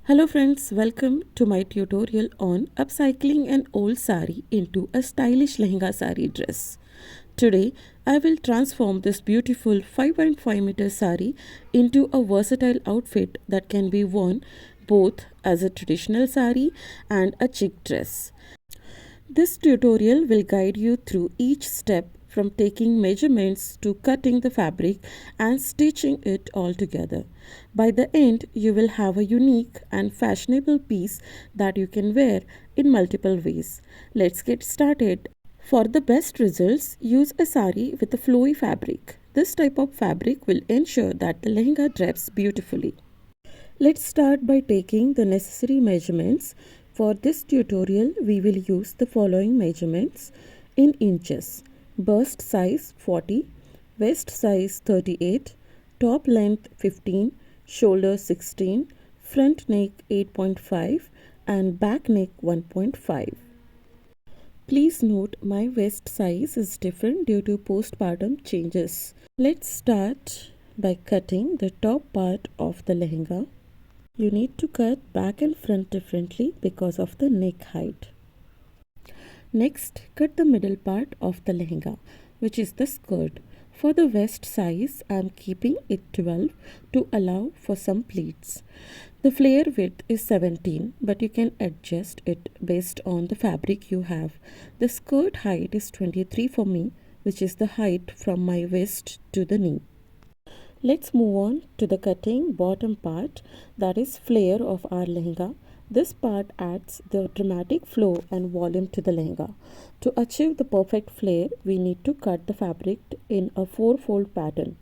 Hello friends, welcome to my tutorial on upcycling an old sari into a stylish lehenga sari dress. Today, I will transform this beautiful 5.5 meter sari into a versatile outfit that can be worn both as a traditional sari and a chic dress. This tutorial will guide you through each step from taking measurements to cutting the fabric and stitching it all together. By the end, you will have a unique and fashionable piece that you can wear in multiple ways. Let's get started. For the best results, use a sari with a flowy fabric. This type of fabric will ensure that the lehenga drapes beautifully. Let's start by taking the necessary measurements. For this tutorial, we will use the following measurements in inches. Bust size 40, waist size 38, top length 15, shoulder 16, front neck 8.5 and back neck 1.5. Please note my waist size is different due to postpartum changes. Let's start by cutting the top part of the lehenga. You need to cut back and front differently because of the neck height. Next, cut the middle part of the lehenga, which is the skirt. For the waist size, I am keeping it 12 to allow for some pleats. The flare width is 17, but you can adjust it based on the fabric you have. The skirt height is 23 for me, which is the height from my waist to the knee. Let's move on to the cutting bottom part, that is flare of our lehenga. This part adds the dramatic flow and volume to the lehenga. To achieve the perfect flare, we need to cut the fabric in a 4-fold pattern.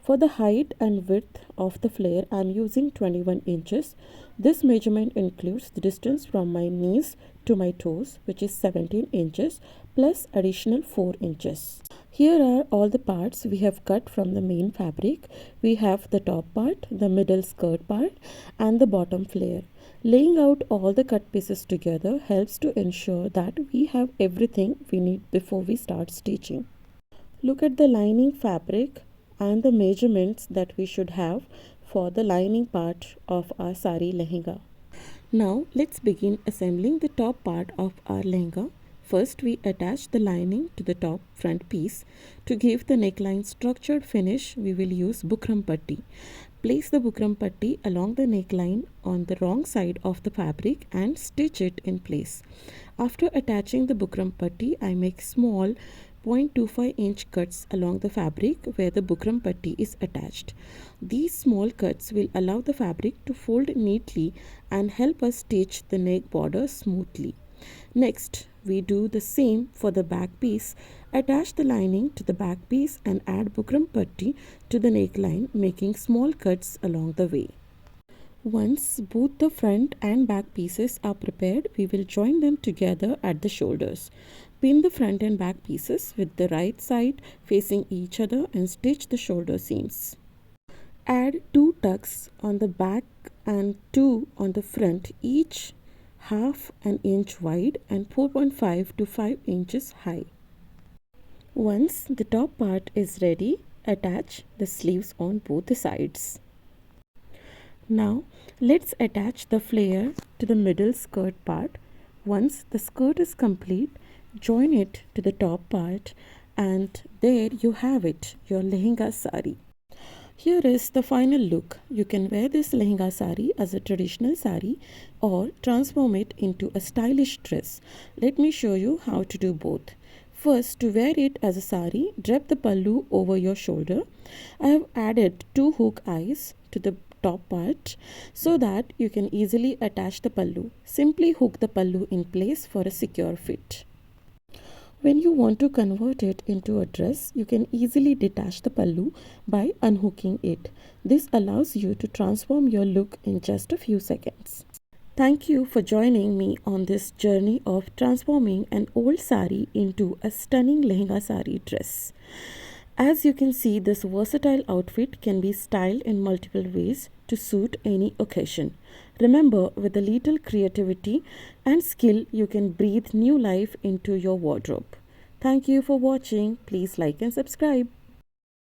For the height and width of the flare, I am using 21 inches. This measurement includes the distance from my knees to my toes, which is 17 inches plus additional 4 inches. Here are all the parts we have cut from the main fabric. We have the top part, the middle skirt part and the bottom flare. Laying out all the cut pieces together helps to ensure that we have everything we need before we start stitching. Look at the lining fabric and the measurements that we should have for the lining part of our sari lehenga. Now let's begin assembling the top part of our lehenga. First, we attach the lining to the top front piece. To give the neckline structured finish, we will use bukram patti. Place the bukram patti along the neckline on the wrong side of the fabric and stitch it in place. After attaching the bukram patti, I make small 0.25 inch cuts along the fabric where the bukram patti is attached. These small cuts will allow the fabric to fold neatly and help us stitch the neck border smoothly. Next, we do the same for the back piece. Attach the lining to the back piece and add bukram patti to the neckline, making small cuts along the way. Once both the front and back pieces are prepared, we will join them together at the shoulders. Pin the front and back pieces with the right side facing each other and stitch the shoulder seams. Add 2 tucks on the back and 2 on the front, each half an inch wide and 4.5 to 5 inches high. Once the top part is ready, attach the sleeves on both the sides. Now let's attach the flare to the middle skirt part. Once the skirt is complete, join it to the top part and there you have it, your lehenga sari. Here is the final look. You can wear this lehenga sari as a traditional sari or transform it into a stylish dress. Let me show you how to do both. First, to wear it as a sari, drape the pallu over your shoulder. I have added 2 hook eyes to the top part so that you can easily attach the pallu. Simply hook the pallu in place for a secure fit. When you want to convert it into a dress, you can easily detach the pallu by unhooking it. This allows you to transform your look in just a few seconds. Thank you for joining me on this journey of transforming an old sari into a stunning lehenga sari dress. As you can see, this versatile outfit can be styled in multiple ways to suit any occasion. Remember, with a little creativity and skill, you can breathe new life into your wardrobe. Thank you for watching. Please like and subscribe.